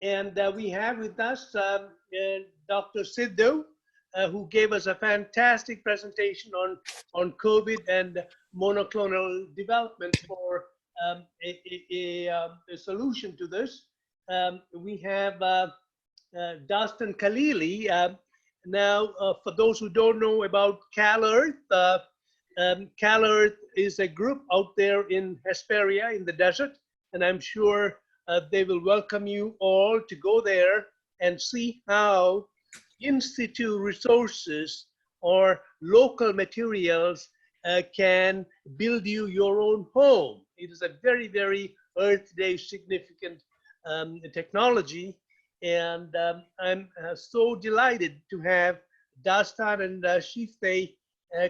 And we have with us Dr. Sidhu, who gave us a fantastic presentation on COVID and monoclonal developments for a solution to this. We have Dastan Khalili. Now, for those who don't know about CalEarth, CalEarth is a group out there in Hesperia in the desert, and I'm sure they will welcome you all to go there and see how in situ resources or local materials can build you your own home. It is a very, very Earth Day significant technology. And I'm so delighted to have Dastan and Shifte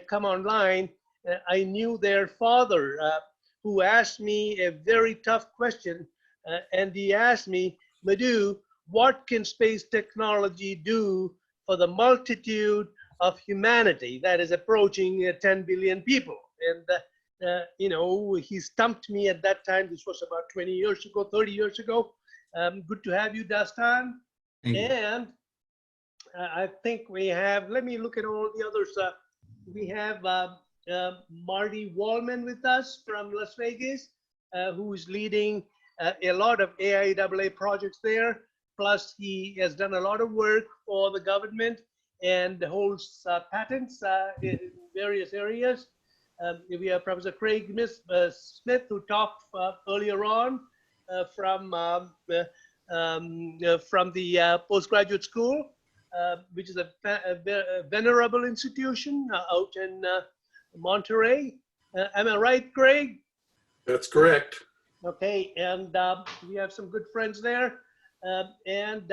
come online. I knew their father who asked me a very tough question. And he asked me, Madhu, what can space technology do for the multitude of humanity that is approaching 10 billion people? And, you know, he stumped me at that time. This was about 20 years ago, 30 years ago. Good to have you, Dastan. And I think we have, let me look at all the others. We have Marty Wallman with us from Las Vegas, who is leading a lot of AIAA projects there. Plus, he has done a lot of work for the government and holds patents in various areas. We have Professor Craig Smith, who talked earlier on from the postgraduate school, which is a venerable institution out in Monterey. Am I right, Craig? That's correct. Okay, and we have some good friends there. And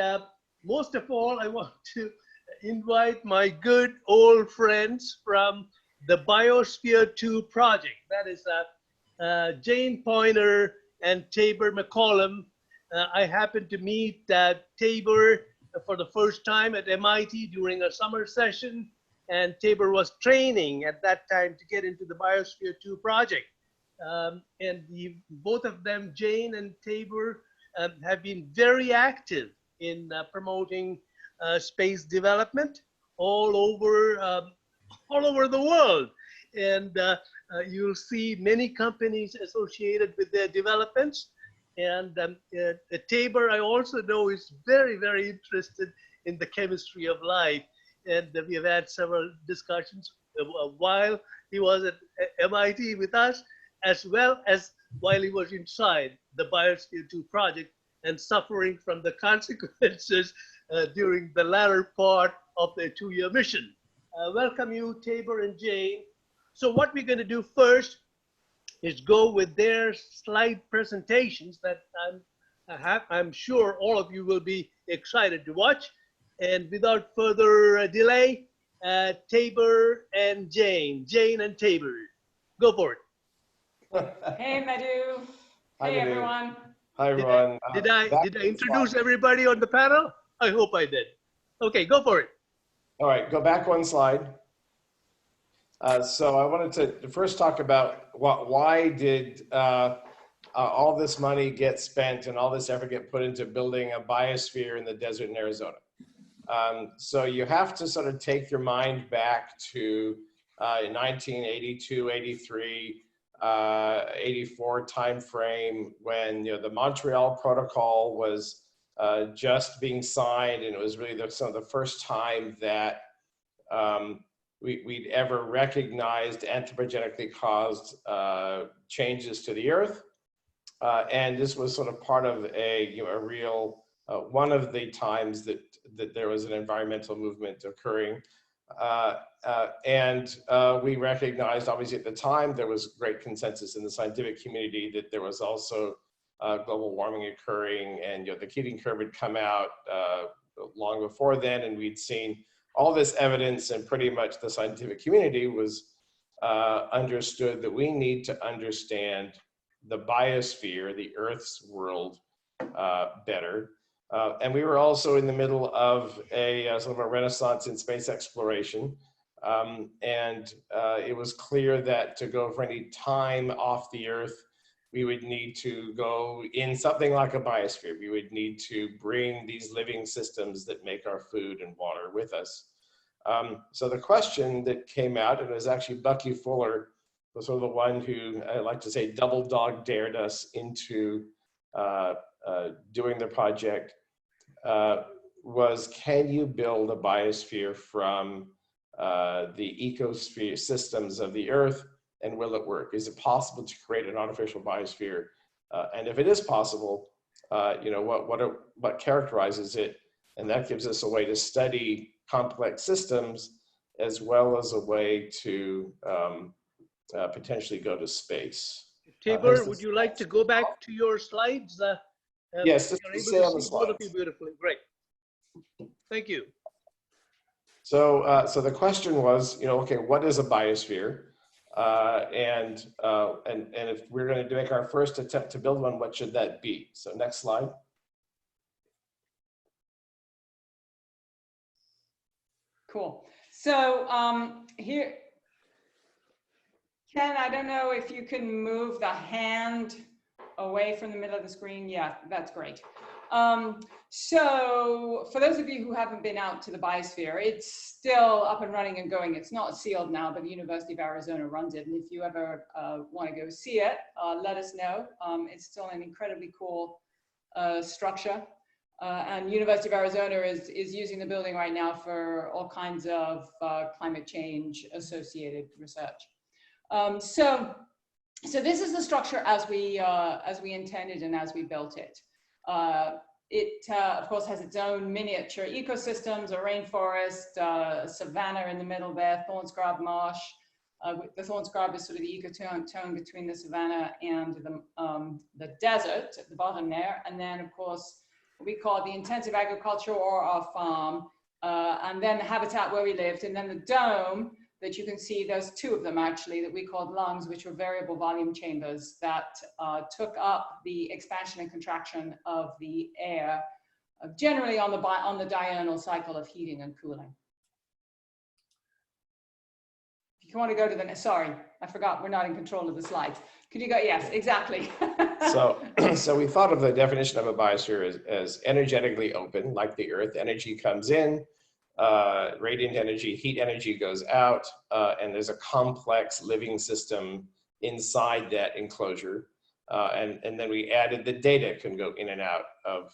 most of all, I want to invite my good old friends from the Biosphere 2 project. That is Jane Poynter and Tabor McCollum. I happened to meet Tabor for the first time at MIT during a summer session, and Tabor was training at that time to get into the Biosphere 2 project. And both of them, Jane and Tabor, have been very active in promoting space development all over the world. And you'll see many companies associated with their developments. And Tabor, I also know, is very, very interested in the chemistry of life. And we have had several discussions while he was at MIT with us, as well as while he was inside the Biosphere 2 project and suffering from the consequences during the latter part of their 2-year mission. Welcome you, Tabor and Jane. So what we're going to do first is go with their slide presentations that I'm sure all of you will be excited to watch. And without further delay, Tabor and Jane and Tabor, go for it. Hey, Madhu. Hi, hey, Madhu. everyone. Hi, everyone. Did I introduce everybody on the panel? I hope I did. Okay, go for it. All right, go back one slide. So I wanted to first talk about why did all this money get spent and all this effort get put into building a biosphere in the desert in Arizona. So you have to sort of take your mind back to 1982, 83, 84 timeframe when the Montreal Protocol was just being signed, and it was really some of the first time that we'd ever recognized anthropogenically caused changes to the Earth, and this was sort of part of a real one of the times that there was an environmental movement occurring. And we recognized, obviously at the time, there was great consensus in the scientific community that there was also global warming occurring, and the Keating curve had come out long before then, and we'd seen all this evidence, and pretty much the scientific community was understood that we need to understand the biosphere, the Earth's world, better. And we were also in the middle of sort of a renaissance in space exploration. And it was clear that to go for any time off the Earth, we would need to go in something like a biosphere. We would need to bring these living systems that make our food and water with us. So the question that came out, and it was actually Bucky Fuller, was sort of the one who, I like to say, double dog dared us into doing the project, was can you build a biosphere from the ecosphere systems of the Earth, and will it work? Is it possible to create an artificial biosphere? And if it is possible, you know, what characterizes it? And that gives us a way to study complex systems as well as a way to potentially go to space. Tabor, would you like to go back to your slides? Yes, just you're to able stay on to the see both of slides. you beautifully. Great. Thank you. So, so the question was, you know, okay, what is a biosphere? And if we're going to make our first attempt to build one, what should that be? So next slide. Cool. So here, Ken, I don't know if you can move the hand away from the middle of the screen. Yeah, that's great. So for those of you who haven't been out to the biosphere, it's still up and running and going. It's not sealed now, but the University of Arizona runs it. And if you ever want to go see it, let us know. It's still an incredibly cool structure. And University of Arizona is using the building right now for all kinds of climate change associated research. So this is the structure as we intended and as we built it. It, of course, has its own miniature ecosystems, a rainforest, a savanna in the middle there, thorn scrub marsh. The thorn scrub is sort of the ecotone between the savanna and the desert at the bottom there. And then, of course, what we call the intensive agriculture or our farm, and then the habitat where we lived, and then the dome that you can see, there's two of them actually that we called lungs, which were variable volume chambers that took up the expansion and contraction of the air, generally on the diurnal cycle of heating and cooling. If you want to go to the next, sorry, I forgot, we're not in control of the slides. Could you go, yes, exactly. So we thought of the definition of a biosphere as energetically open, like the Earth. Energy comes in, radiant energy, heat energy goes out, and there's a complex living system inside that enclosure. And then we added the data can go in and out of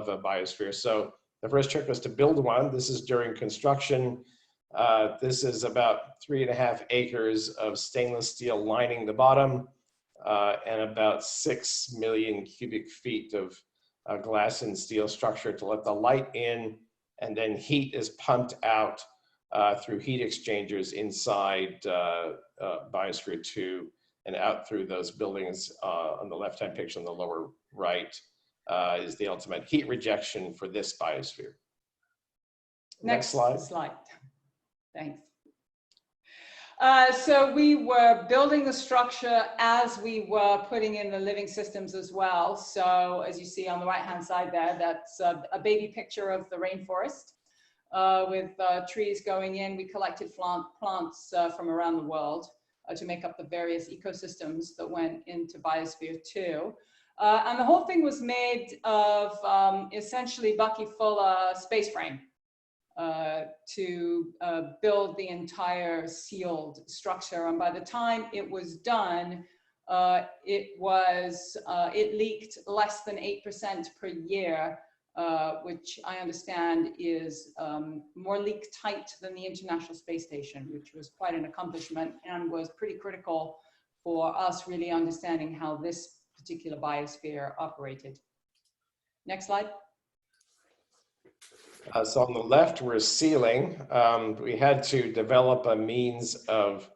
a biosphere. So the first trick was to build one. This is during construction. This is about 3.5 acres of stainless steel lining the bottom, and about 6 million cubic feet of glass and steel structure to let the light in, and then heat is pumped out through heat exchangers inside Biosphere 2 and out through those buildings. On the left-hand picture on the lower right is the ultimate heat rejection for this biosphere. Next slide. Thanks. So we were building the structure as we were putting in the living systems as well. So as you see on the right-hand side there, that's a baby picture of the rainforest with trees going in. We collected plants from around the world to make up the various ecosystems that went into Biosphere 2. And the whole thing was made of essentially Bucky Fuller space frame. To build the entire sealed structure, and by the time it was done, it leaked less than 8% per year, which I understand is more leak tight than the International Space Station, which was quite an accomplishment and was pretty critical for us really understanding how this particular biosphere operated. Next slide. So on the left, we're sealing. We had to develop a means of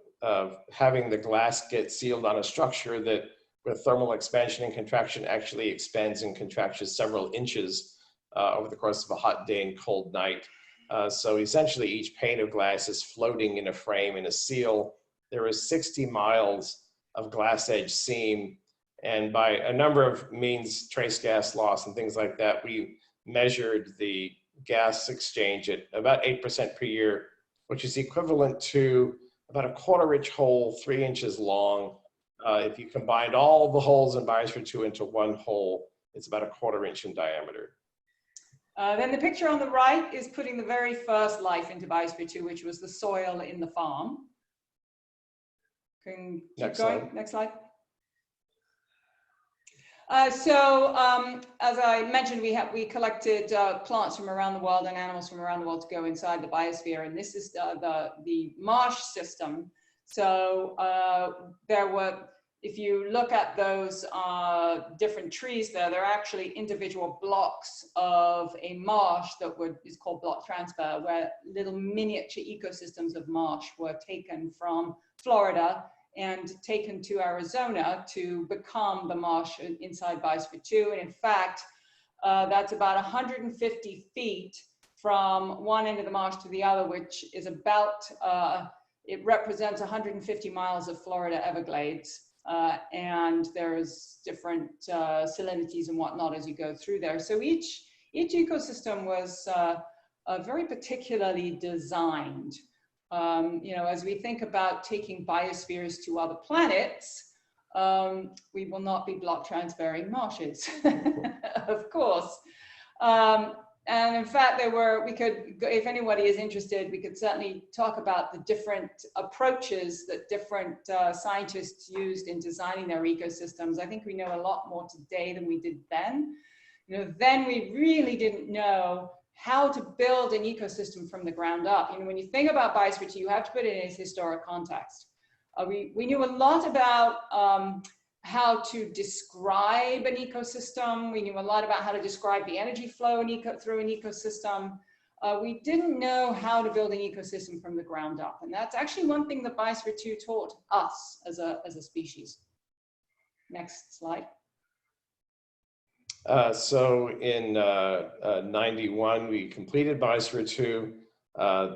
having the glass get sealed on a structure that with thermal expansion and contraction actually expands and contracts several inches over the course of a hot day and cold night. So essentially each pane of glass is floating in a frame in a seal. There is 60 miles of glass edge seam, and by a number of means, trace gas loss and things like that, we measured the gas exchange at about 8% per year, which is equivalent to about a 1/4 inch hole, 3 inches long, If you combined all the holes in Biosphere 2 into one hole, it's about 1/4 inch in diameter. Then the picture on the right is putting the very first life into Biosphere 2, which was the soil in the farm. Can keep Next going. slide. Next slide. As I mentioned, we collected plants from around the world and animals from around the world to go inside the biosphere, and this is the marsh system. So there were, if you look at those different trees there, they're actually individual blocks of a marsh that is called block transfer, where little miniature ecosystems of marsh were taken from Florida and taken to Arizona to become the marsh inside Biosphere 2. And in fact, that's about 150 feet from one end of the marsh to the other, which is about, it represents 150 miles of Florida Everglades. And there's different salinities and whatnot as you go through there. So each ecosystem was very particularly designed. You know, as we think about taking biospheres to other planets, we will not be block transferring marshes, of course. And in fact, we could, if anybody is interested, we could certainly talk about the different approaches that different scientists used in designing their ecosystems. I think we know a lot more today than we did then. You know, then we really didn't know how to build an ecosystem from the ground up. You know, when you think about Biosphere 2, you have to put it in its historic context. We knew a lot about how to describe an ecosystem. We knew a lot about how to describe the energy flow through an ecosystem. We didn't know how to build an ecosystem from the ground up. And that's actually one thing that Biosphere 2 taught us as a species. Next slide. So in 91, we completed Biosphere 2.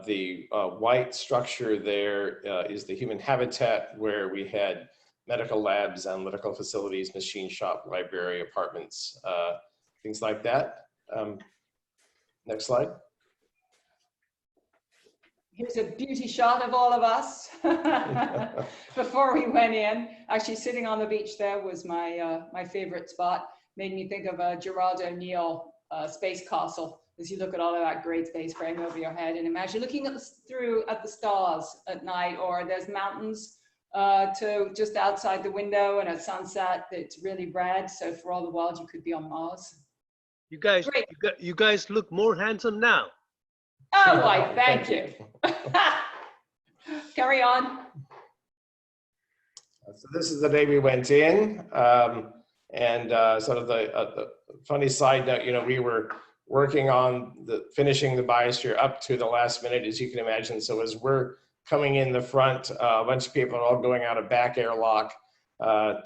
The white structure there is the human habitat, where we had medical labs, analytical facilities, machine shop, library, apartments, things like that. Next slide. Here's a beauty shot of all of us before we went in. Actually, sitting on the beach there was my favorite spot. Made me think of a Gerard O'Neill space castle, as you look at all of that great space frame over your head, and imagine looking at the stars at night, or there's mountains to just outside the window, and at sunset it's really red. So for all the world, you could be on Mars. You guys look more handsome now. Oh, why, thank you. Carry on. So this is the day we went in. And sort of the funny side note, you know, we were working on finishing the biosphere up to the last minute, as you can imagine. So as we're coming in the front, a bunch of people are all going out a back airlock and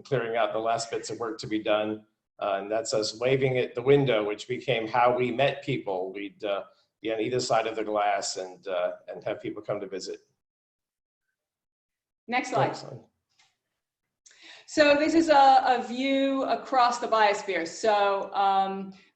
clearing out the last bits of work to be done. And that's us waving at the window, which became how we met people. We'd be on either side of the glass and have people come to visit. Next slide. Next slide. So this is a view across the biosphere. So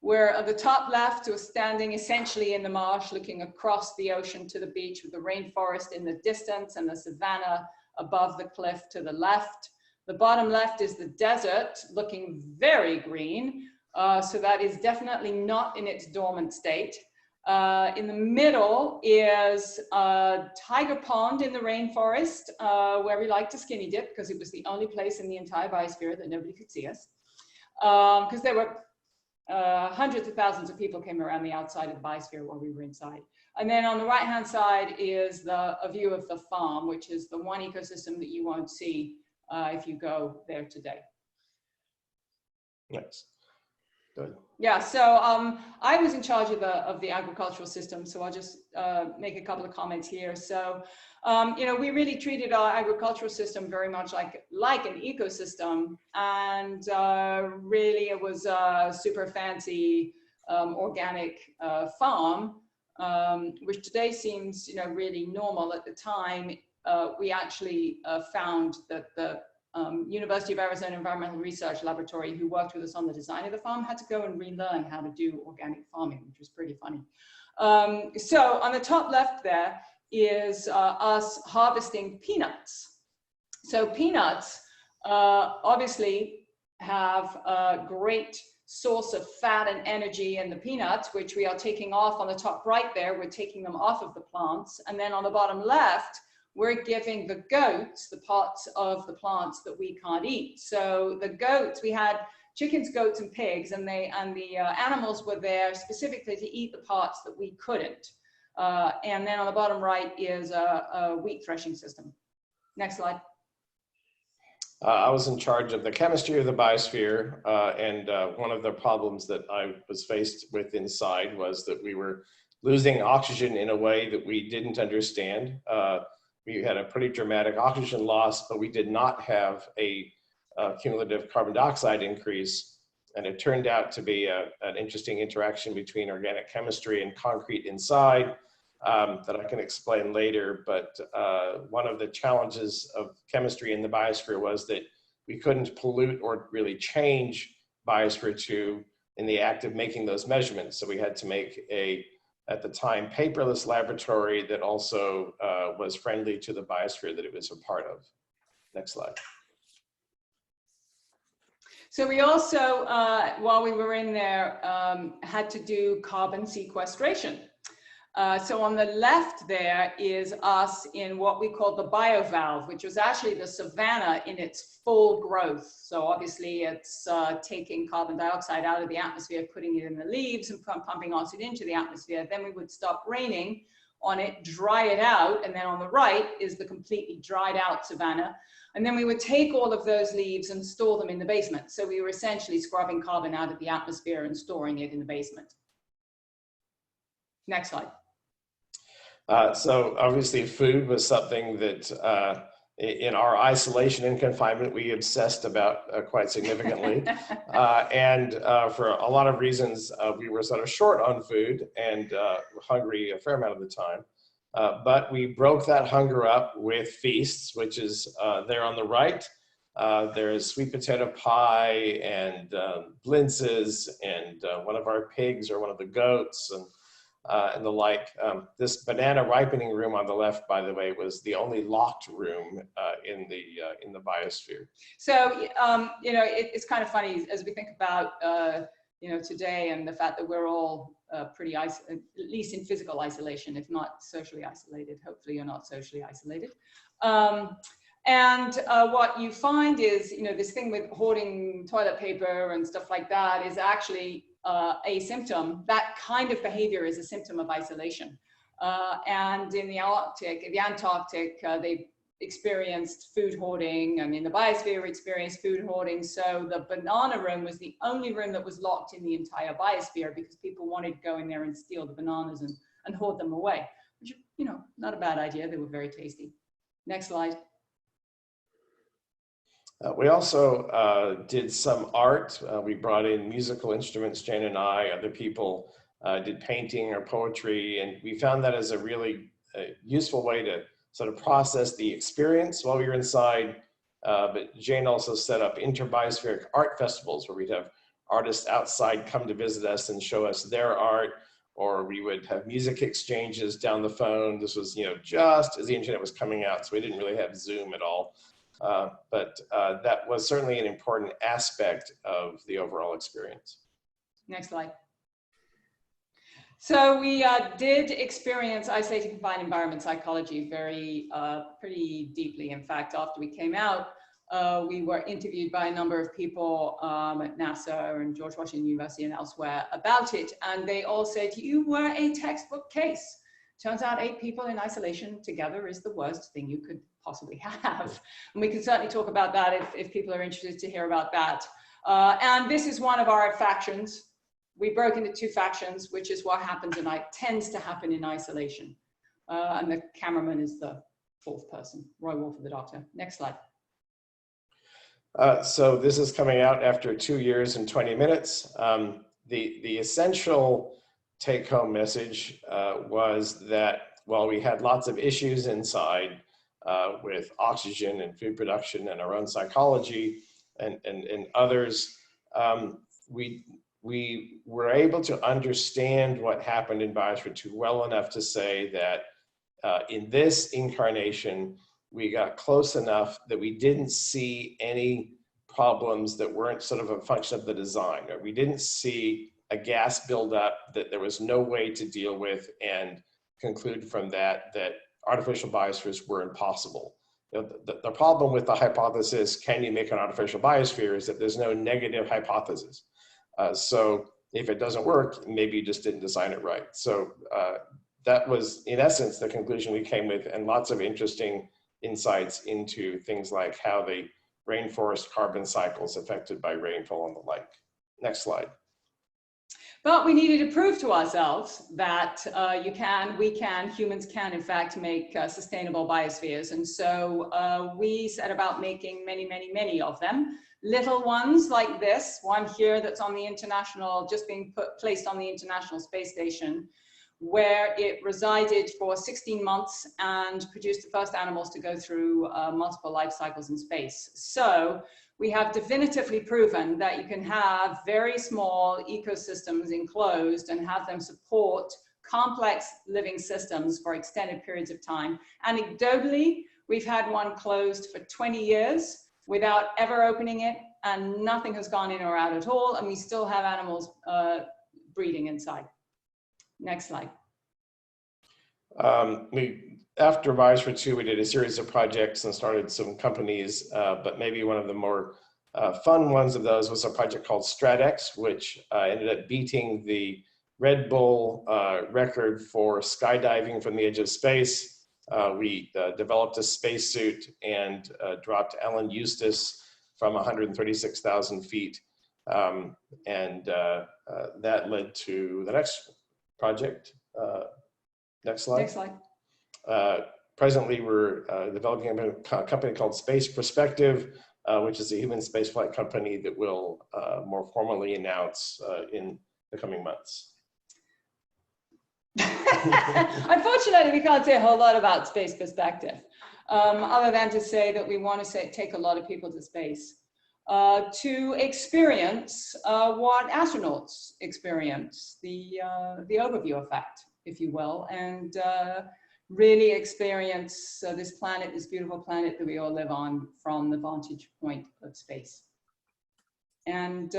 we're at the top left, we're standing essentially in the marsh, looking across the ocean to the beach, with the rainforest in the distance and the savanna above the cliff to the left. The bottom left is the desert, looking very green. So that is definitely not in its dormant state. In the middle is a tiger pond in the rainforest, where we like to skinny dip, because it was the only place in the entire biosphere that nobody could see us. Because there were hundreds of thousands of people came around the outside of the biosphere while we were inside. And then on the right-hand side is a view of the farm, which is the one ecosystem that you won't see if you go there today. Yes. Good. Yeah, so I was in charge of the agricultural system, so I'll just make a couple of comments here. So, you know, we really treated our agricultural system very much like an ecosystem, and really it was a super fancy organic farm, which today seems, you know, really normal. At the time, we actually found that the University of Arizona Environmental Research Laboratory, who worked with us on the design of the farm, had to go and relearn how to do organic farming, which was pretty funny. So on the top left there is us harvesting peanuts. So peanuts obviously have a great source of fat and energy in the peanuts, which we are taking off on the top right there. We're taking them off of the plants. And then on the bottom left, we're giving the goats the parts of the plants that we can't eat. So the goats, we had chickens, goats, and pigs, and the animals were there specifically to eat the parts that we couldn't. And then on the bottom right is a wheat threshing system. Next slide. I was in charge of the chemistry of the biosphere, and one of the problems that I was faced with inside was that we were losing oxygen in a way that we didn't understand. We had a pretty dramatic oxygen loss, but we did not have a cumulative carbon dioxide increase. And it turned out to be an interesting interaction between organic chemistry and concrete inside that I can explain later. But one of the challenges of chemistry in the biosphere was that we couldn't pollute or really change biosphere 2 in the act of making those measurements. So we had to make at the time, paperless laboratory that also was friendly to the biosphere that it was a part of. Next slide. So we also, while we were in there, had to do carbon sequestration. So on the left there is us in what we call the biovalve, which was actually the savanna in its full growth. So obviously it's taking carbon dioxide out of the atmosphere, putting it in the leaves and pumping oxygen into the atmosphere. Then we would stop raining on it, dry it out. And then on the right is the completely dried out savanna. And then we would take all of those leaves and store them in the basement. So we were essentially scrubbing carbon out of the atmosphere and storing it in the basement. Next slide. So obviously food was something that in our isolation and confinement, we obsessed about quite significantly. And for a lot of reasons, we were sort of short on food and hungry a fair amount of the time. But we broke that hunger up with feasts, which is there on the right. There's sweet potato pie and blintzes and one of our pigs or one of the goats and the like. This banana ripening room on the left, by the way, was the only locked room in the biosphere. So you know, it's kind of funny as we think about you know, today and the fact that we're all pretty at least in physical isolation, if not socially isolated. Hopefully, you're not socially isolated. And what you find is, you know, this thing with hoarding toilet paper and stuff like that is actually a symptom. That kind of behavior is a symptom of isolation. And in the Antarctic, they experienced food hoarding, and in the biosphere experienced food hoarding. So the banana room was the only room that was locked in the entire biosphere because people wanted to go in there and steal the bananas and hoard them away, which, you know, not a bad idea. They were very tasty. Next slide. We also did some art. We brought in musical instruments, Jane and I, other people did painting or poetry, and we found that as a really useful way to sort of process the experience while we were inside. But Jane also set up interbiosphere art festivals where we'd have artists outside come to visit us and show us their art, or we would have music exchanges down the phone. This was, you know, just as the internet was coming out, so we didn't really have Zoom at all. But that was certainly an important aspect of the overall experience. Next slide. So we did experience isolated confined environment psychology pretty deeply. In fact, after we came out, we were interviewed by a number of people at NASA and George Washington University and elsewhere about it. And they all said, you were a textbook case. Turns out 8 people in isolation together is the worst thing you could possibly have. And we can certainly talk about that if people are interested to hear about that. And this is one of our factions. We broke into 2 factions, which is what happens tends to happen in isolation. And the cameraman is the 4th person, Roy Wolford, the doctor. Next slide. So this is coming out after 2 years and 20 minutes. The essential take-home message was that while we had lots of issues inside with oxygen and food production and our own psychology and others, we were able to understand what happened in Biosphere 2 well enough to say that in this incarnation, we got close enough that we didn't see any problems that weren't sort of a function of the design. Or we didn't see a gas buildup that there was no way to deal with, and conclude from that that artificial biospheres were impossible. You know, the problem with the hypothesis, can you make an artificial biosphere, is that there's no negative hypothesis. So if it doesn't work, maybe you just didn't design it right. So that was, in essence, the conclusion we came with, and lots of interesting insights into things like how the rainforest carbon cycles affected by rainfall and the like. Next slide. But we needed to prove to ourselves that humans can in fact make sustainable biospheres. And so we set about making many, many, many of them. Little ones like this one here that's on the international, just being placed on the International Space Station, where it resided for 16 months and produced the first animals to go through multiple life cycles in space. So we have definitively proven that you can have very small ecosystems enclosed and have them support complex living systems for extended periods of time. Anecdotally, we've had one closed for 20 years without ever opening it, and nothing has gone in or out at all, and we still have animals breeding inside. Next slide. After Biosphere 2, we did a series of projects and started some companies, but maybe one of the more fun ones of those was a project called StratX, which ended up beating the Red Bull record for skydiving from the edge of space. We developed a spacesuit and dropped Alan Eustace from 136,000 feet. And that led to the next project. Next slide. Next slide. Presently, we're developing a company called Space Perspective, which is a human spaceflight company that will more formally announce in the coming months. Unfortunately, we can't say a whole lot about Space Perspective, other than to say that we want to take a lot of people to space to experience what astronauts experience, the overview effect, if you will, and really experience this planet, this beautiful planet that we all live on from the vantage point of space. And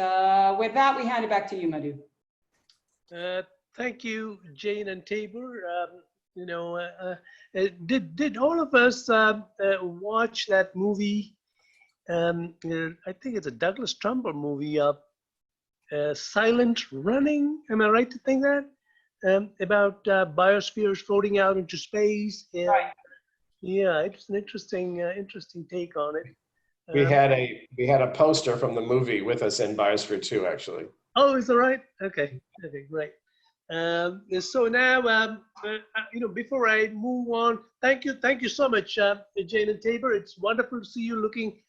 with that, we hand it back to you, Madhu. Thank you, Jane and Tabor. Did all of us watch that movie? I think it's a Douglas Trumbull movie, Silent Running. Am I right to think that? About biospheres floating out into space. And, right. Yeah, it's an interesting take on it. We had a poster from the movie with us in Biosphere 2, actually. Oh, is that right? Okay, great. So now, before I move on, thank you so much, Jane and Tabor. It's wonderful to see you looking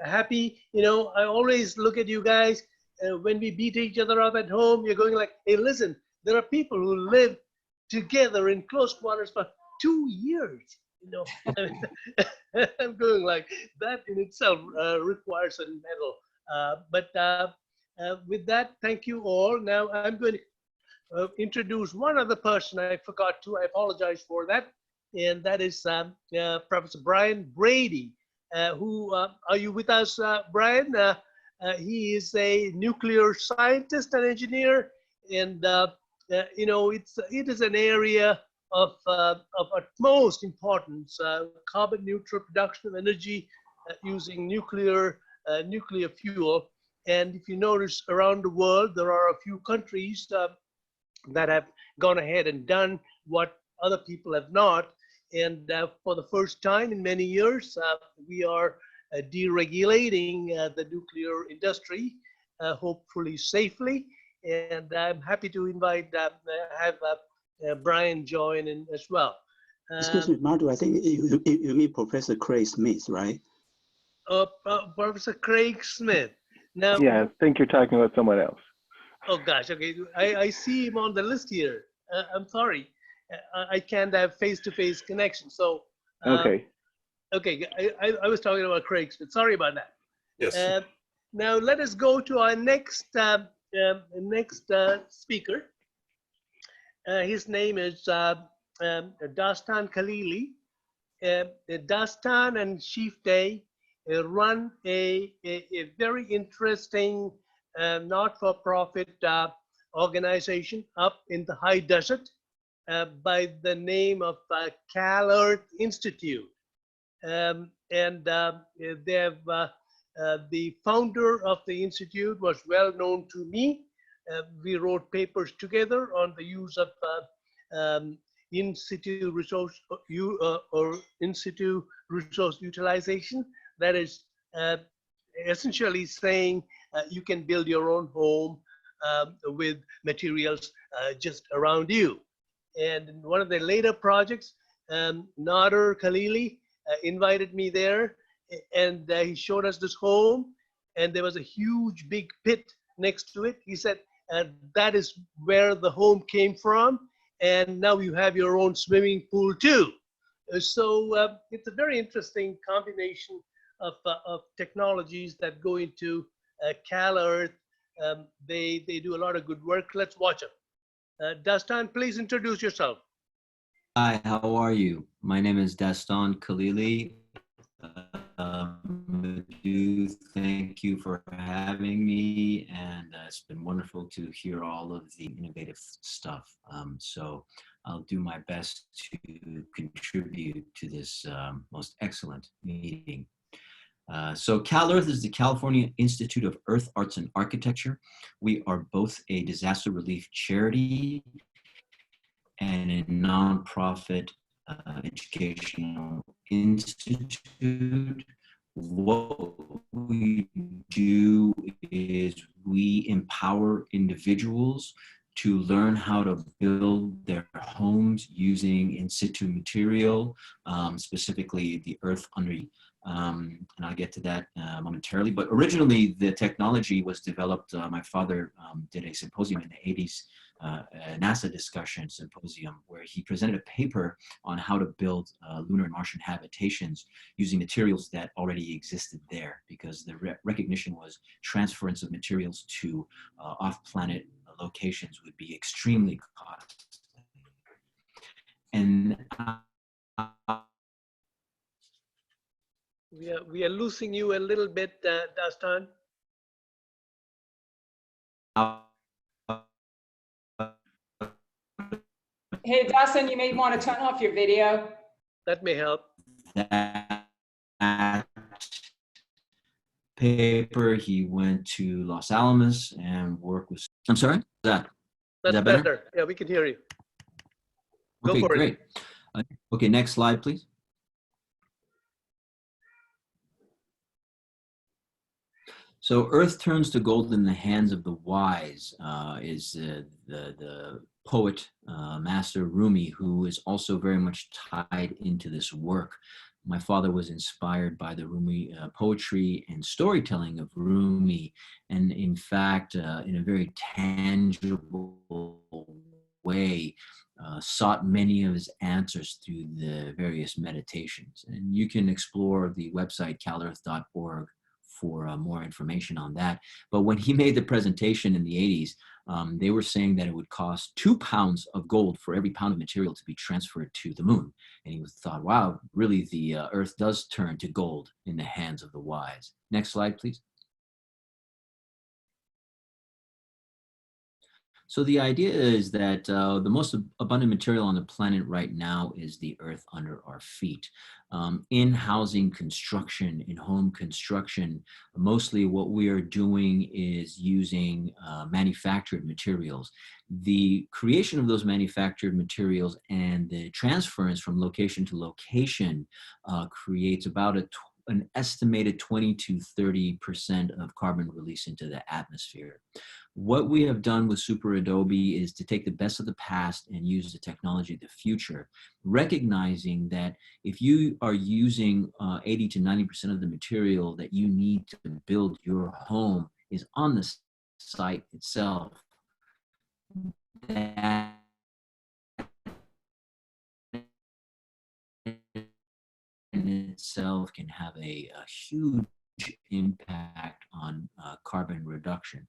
happy. I always look at you guys when we beat each other up at home. You're going like, hey, listen, there are people who live together in close quarters for 2 years. I'm going like that in itself requires a medal. But with that, thank you all. Now I'm going to introduce one other person I forgot to. I apologize for that. And that is Professor Brian Brady. Who are you with us, Brian? He is a nuclear scientist and engineer, and it is an area of utmost importance. Carbon neutral production of energy using nuclear fuel. And if you notice around the world, there are a few countries that have gone ahead and done what other people have not. And for the first time in many years, we are deregulating the nuclear industry, hopefully safely. And I'm happy to invite, have Brian join in as well. Excuse me, Madhu, I think you mean Professor Craig Smith, right? Professor Craig Smith. Now, yeah, I think you're talking about someone else. Oh gosh, okay. I see him on the list here. I'm sorry. I can't have face-to-face connection. So, okay. Okay, I was talking about Craig Smith. Sorry about that. Yes. Now let us go to our next speaker. His name is Dastan Khalili. Dastan and Shifte run a very interesting not-for-profit organization up in the high desert by the name of Cal Earth Institute. And they have, the founder of the institute was well known to me. We wrote papers together on the use of in situ resource or in situ resource utilization. That is essentially saying you can build your own home with materials just around you. And in one of the later projects, Nader Khalili invited me there, and he showed us this home, and there was a huge big pit next to it. He said, that is where the home came from, and now you have your own swimming pool too. So it's a very interesting combination of technologies that go into Cal Earth. They do a lot of good work. Let's watch them. Dastan, please introduce yourself. Hi, how are you? My name is Dastan Khalili. Thank you for having me, and it's been wonderful to hear all of the innovative stuff. So I'll do my best to contribute to this most excellent meeting. So Cal Earth is the California Institute of Earth, Arts, and Architecture. We are both a disaster relief charity and a nonprofit educational institute. What we do is we empower individuals to learn how to build their homes using in situ material, specifically the earth under. And I'll get to that momentarily. But originally, the technology was developed. My father did a symposium in the 80s, a NASA discussion symposium, where he presented a paper on how to build lunar and Martian habitations using materials that already existed there, because the recognition was transference of materials to off-planet locations would be extremely costly. And we are losing you a little bit, Dastan. Hey, Dustin, you may want to turn off your video. That may help. That paper, he went to Los Alamos and worked with, I'm sorry? That's that better? better? Yeah, we can hear you. Go Okay, for it. great. Okay, next slide, please. So Earth turns to gold in the hands of the wise is the poet, Master Rumi, who is also very much tied into this work. My father was inspired by the Rumi poetry and storytelling of Rumi, and in fact, in a very tangible way, sought many of his answers through the various meditations. And you can explore the website calearth.org for more information on that. But when he made the presentation in the 80s, they were saying that it would cost 2 pounds of gold for every pound of material to be transferred to the moon. And he thought, wow, really the Earth does turn to gold in the hands of the wise. Next slide, please. So the idea is that the most abundant material on the planet right now is the earth under our feet. In housing construction, in home construction, mostly what we are doing is using manufactured materials. The creation of those manufactured materials and the transference from location to location creates about an estimated 20 to 30% of carbon release into the atmosphere. What we have done with Super Adobe is to take the best of the past and use the technology of the future, recognizing that if you are using 80 to 90% of the material that you need to build your home is on the site itself, that in itself can have a huge impact on carbon reduction.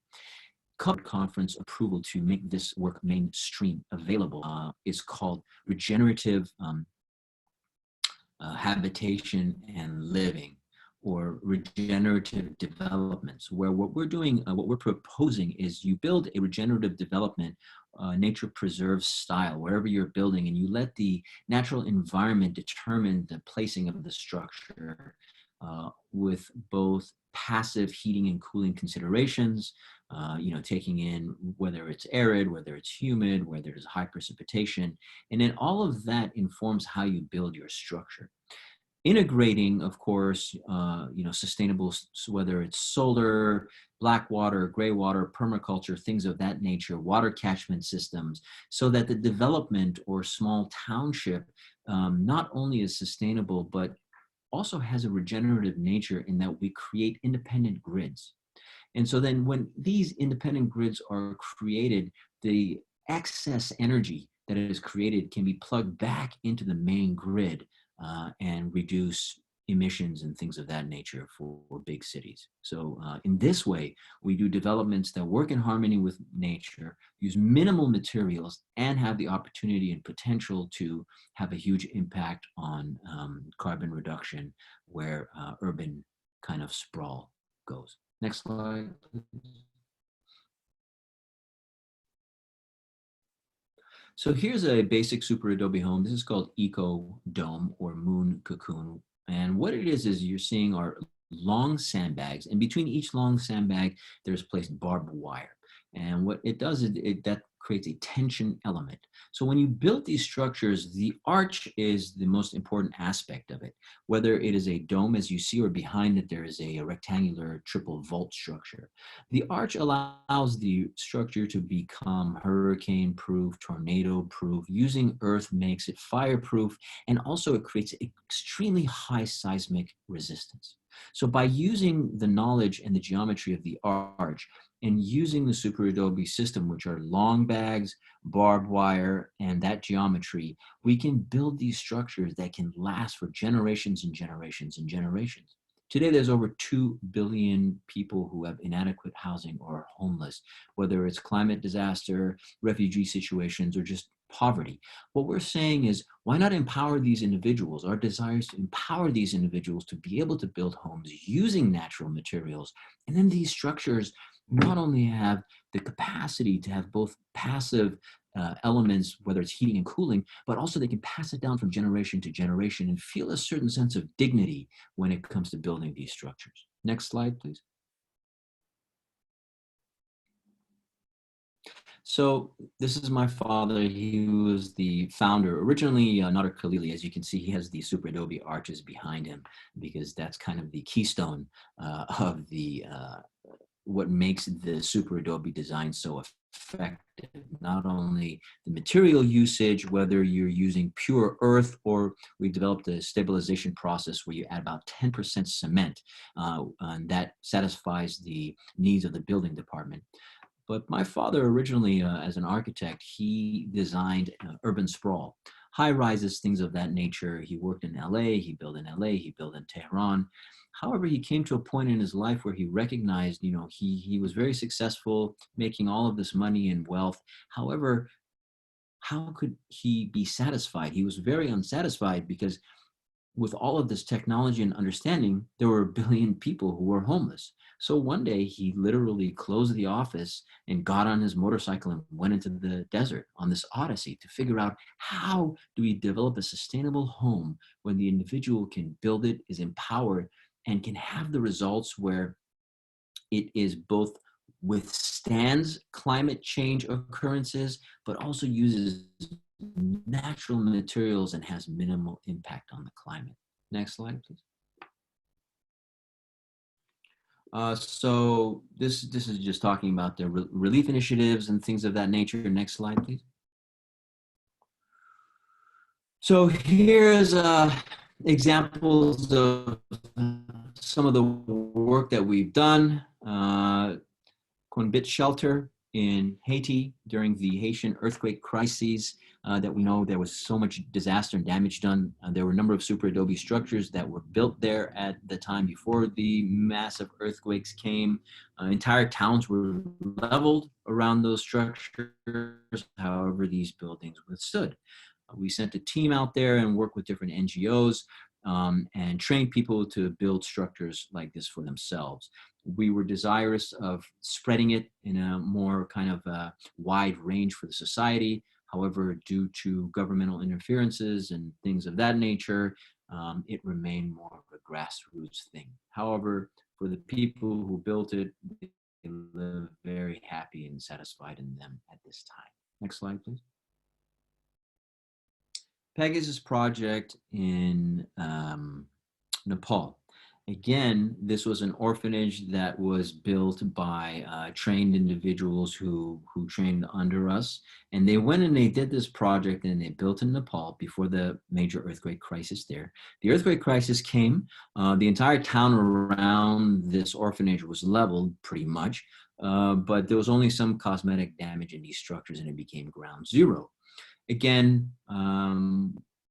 Conference approval to make this work mainstream available is called regenerative habitation and living, or regenerative developments, where what we're doing, what we're proposing is you build a regenerative development, nature preserve style, wherever you're building, and you let the natural environment determine the placing of the structure, with both passive heating and cooling considerations, taking in whether it's arid, whether it's humid, whether there's high precipitation, and then all of that informs how you build your structure. Integrating, of course, sustainable, whether it's solar, black water, gray water, permaculture, things of that nature, water catchment systems, so that the development or small township not only is sustainable, but also has a regenerative nature in that we create independent grids. And so then when these independent grids are created, the excess energy that is created can be plugged back into the main grid, and reduce emissions and things of that nature for big cities. So in this way, we do developments that work in harmony with nature, use minimal materials, and have the opportunity and potential to have a huge impact on carbon reduction where urban kind of sprawl goes. Next slide, please. So here's a basic super adobe home. This is called Eco Dome or Moon Cocoon. And what it is you're seeing are long sandbags, and between each long sandbag, there's placed barbed wire. And what it does is that creates a tension element. So when you build these structures, the arch is the most important aspect of it. Whether it is a dome, as you see, or behind it, there is a rectangular triple vault structure. The arch allows the structure to become hurricane proof, tornado proof. Using earth makes it fireproof, and also it creates extremely high seismic resistance. So by using the knowledge and the geometry of the arch, and using the super adobe system, which are long bags, barbed wire, and that geometry, we can build these structures that can last for generations and generations and generations. Today, there's over 2 billion people who have inadequate housing or are homeless, whether it's climate disaster, refugee situations, or just poverty. What we're saying is, why not empower these individuals? Our desire is to empower these individuals to be able to build homes using natural materials. And then these structures not only have the capacity to have both passive elements, whether it's heating and cooling, but also they can pass it down from generation to generation and feel a certain sense of dignity when it comes to building these structures. Next slide, please. So this is my father. He was the founder, originally Nader Khalili. As you can see, he has the super adobe arches behind him because that's kind of the keystone of the what makes the super adobe design so effective. Not only the material usage, whether you're using pure earth or we developed a stabilization process where you add about 10% cement, and that satisfies the needs of the building department. But my father originally, as an architect, he designed urban sprawl, high rises, things of that nature. He worked in LA, he built in LA, he built in Tehran. However, he came to a point in his life where he recognized, he was very successful making all of this money and wealth. However, how could he be satisfied? He was very unsatisfied because with all of this technology and understanding, there were 1 billion people who were homeless. So one day he literally closed the office and got on his motorcycle and went into the desert on this odyssey to figure out, how do we develop a sustainable home when the individual can build it, is empowered, and can have the results where it is both withstands climate change occurrences, but also uses natural materials and has minimal impact on the climate. Next slide, please. So this is just talking about the relief initiatives and things of that nature. Next slide, please. So here's examples of some of the work that we've done. Conbit Shelter in Haiti during the Haitian earthquake crises that we know there was so much disaster and damage done. There were a number of super adobe structures that were built there at the time before the massive earthquakes came. Entire towns were leveled around those structures. However, these buildings withstood. We sent a team out there and worked with different NGOs and trained people to build structures like this for themselves. We were desirous of spreading it in a more kind of wide range for the society. However, due to governmental interferences and things of that nature, it remained more of a grassroots thing. However, for the people who built it, they live very happy and satisfied in them at this time. Next slide, please. Pegasus project in Nepal. Again, this was an orphanage that was built by trained individuals who trained under us. And they went and they did this project and they built in Nepal before the major earthquake crisis there. The earthquake crisis came, the entire town around this orphanage was leveled pretty much, but there was only some cosmetic damage in these structures and it became ground zero. Again,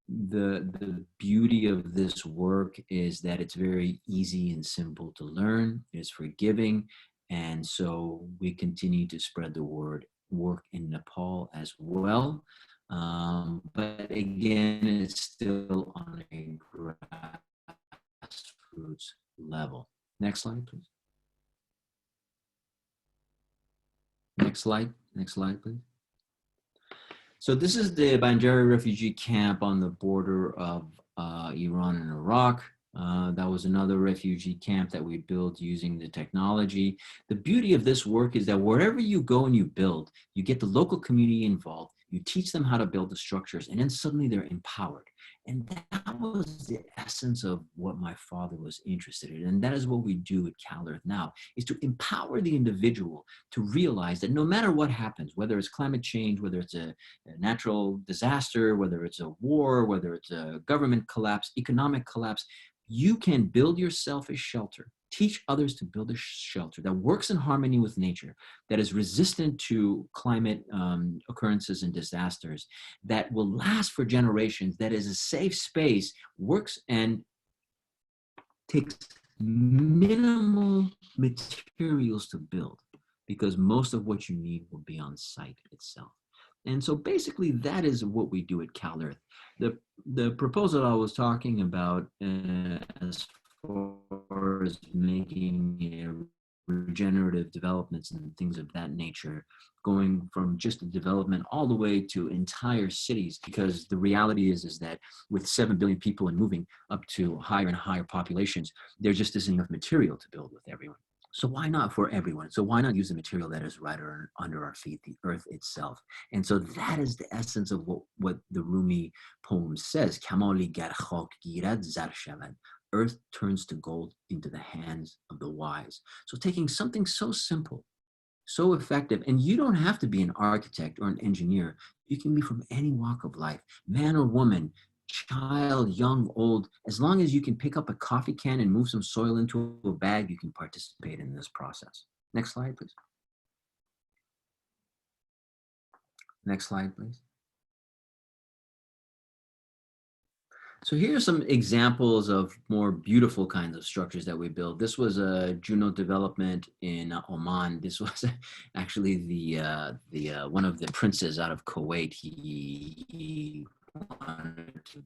the beauty of this work is that it's very easy and simple to learn. It's forgiving. And so we continue to spread the word, work in Nepal as well. But again, it's still on a grassroots level. Next slide, please. Next slide, please. So this is the Banjari refugee camp on the border of Iran and Iraq. That was another refugee camp that we built using the technology. The beauty of this work is that wherever you go and you build, you get the local community involved, you teach them how to build the structures, and then suddenly they're empowered. And that was the essence of what my father was interested in. And that is what we do at CalEarth now, is to empower the individual to realize that no matter what happens, whether it's climate change, whether it's a natural disaster, whether it's a war, whether it's a government collapse, economic collapse, you can build yourself a shelter, teach others to build a shelter that works in harmony with nature, that is resistant to climate occurrences and disasters, that will last for generations, that is a safe space, works and takes minimal materials to build, because most of what you need will be on site itself. And so basically that is what we do at CalEarth. The proposal I was talking about as far as making regenerative developments and things of that nature, going from just the development all the way to entire cities, because the reality is that with 7 billion people and moving up to higher and higher populations, there just isn't enough material to build with everyone. So why not for everyone? So why not use the material that is right under our feet, the earth itself? And so that is the essence of what the Rumi poem says. Kamali gar khak girad zar shavad. Earth turns to gold into the hands of the wise. So taking something so simple, so effective, and you don't have to be an architect or an engineer. You can be from any walk of life, man or woman, child, young, old. As long as you can pick up a coffee can and move some soil into a bag, you can participate in this process. Next slide, please. Next slide, please. So here are some examples of more beautiful kinds of structures that we built. This was a Juno development in Oman. This was actually the one of the princes out of Kuwait. He wanted to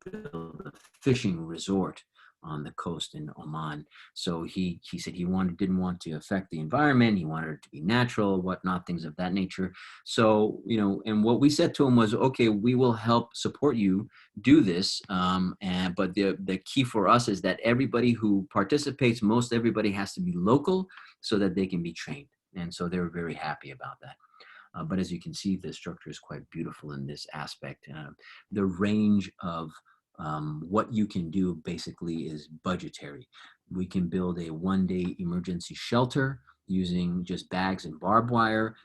build a fishing resort on the coast in Oman. So he said he didn't want to affect the environment. He wanted it to be natural, whatnot, things of that nature. So, you know, and what we said to him was, okay, we will help support you do this. But the key for us is that everybody who participates, most everybody has to be local so that they can be trained. And so they were very happy about that. But as you can see, the structure is quite beautiful in this aspect. The range of what you can do basically is budgetary. We can build a one-day emergency shelter using just bags and barbed wire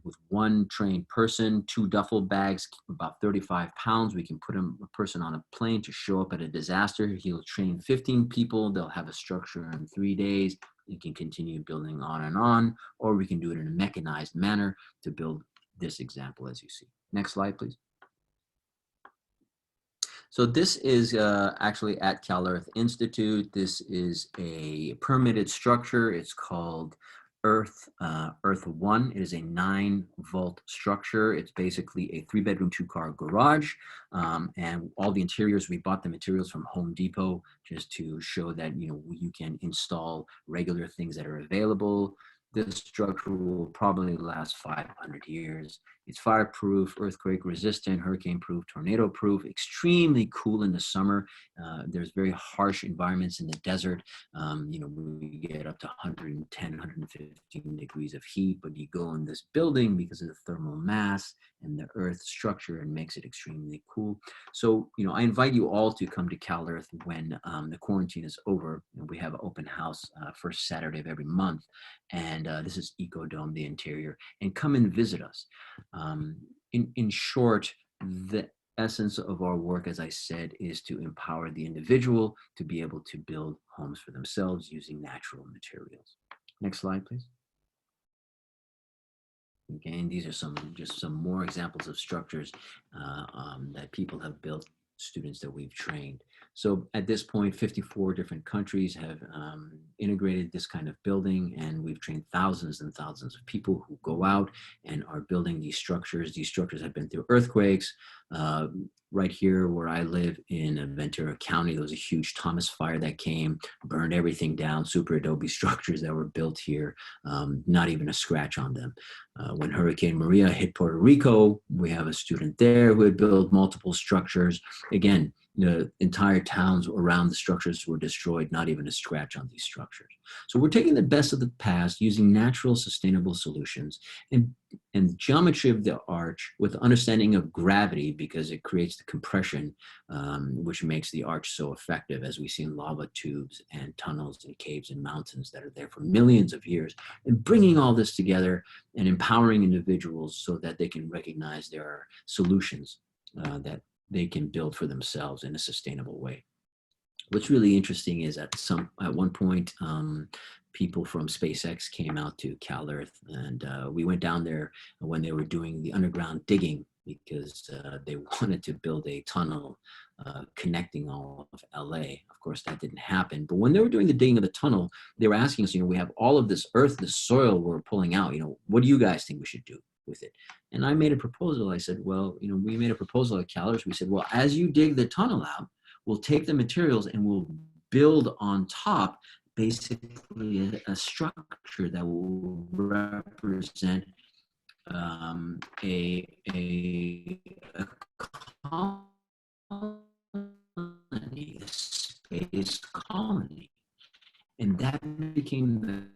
with one trained person, 2 duffel bags, about 35 pounds. We can put a person on a plane to show up at a disaster. He'll train 15 people. They'll have a structure in 3 days. You can continue building on, or we can do it in a mechanized manner to build this example as you see. Next slide, please. So this is actually at CalEarth Institute. This is a permitted structure. It's called Earth One. It is a 9-vault structure. It's basically a 3-bedroom, 2-car garage. And all the interiors, we bought the materials from Home Depot just to show that, you can install regular things that are available. This structure will probably last 500 years. It's fireproof, earthquake resistant, hurricane proof, tornado proof, extremely cool in the summer. There's very harsh environments in the desert. We get up to 110, 115 degrees of heat, but you go in this building because of the thermal mass and the earth structure and makes it extremely cool. So, I invite you all to come to CalEarth when the quarantine is over. We have an open house first Saturday of every month. And this is Ecodome, the interior, and come and visit us. In short, the essence of our work, as I said, is to empower the individual to be able to build homes for themselves using natural materials. Next slide, please. Again, these are just some more examples of structures that people have built, students that we've trained. So at this point, 54 different countries have integrated this kind of building, and we've trained thousands and thousands of people who go out and are building these structures. These structures have been through earthquakes. Right here where I live in Ventura County, there was a huge Thomas fire that came, burned everything down, super adobe structures that were built here, not even a scratch on them. When Hurricane Maria hit Puerto Rico, we have a student there who had built multiple structures. Again, the entire towns around the structures were destroyed, not even a scratch on these structures. So we're taking the best of the past, using natural, sustainable solutions and the geometry of the arch with understanding of gravity, because it creates the compression, which makes the arch so effective, as we see in lava tubes and tunnels and caves and mountains that are there for millions of years, and bringing all this together and empowering individuals so that they can recognize there are solutions that they can build for themselves in a sustainable way. What's really interesting is at one point, people from SpaceX came out to CalEarth, and we went down there when they were doing the underground digging, because they wanted to build a tunnel connecting all of LA. Of course, that didn't happen. But when they were doing the digging of the tunnel, they were asking us, we have all of this earth, this soil we're pulling out, what do you guys think we should do with it? And I made a proposal. I said, well, we made a proposal at CalEarth. We said, well, as you dig the tunnel out, we'll take the materials and we'll build on top basically a structure that will represent a colony, a space colony. And that became the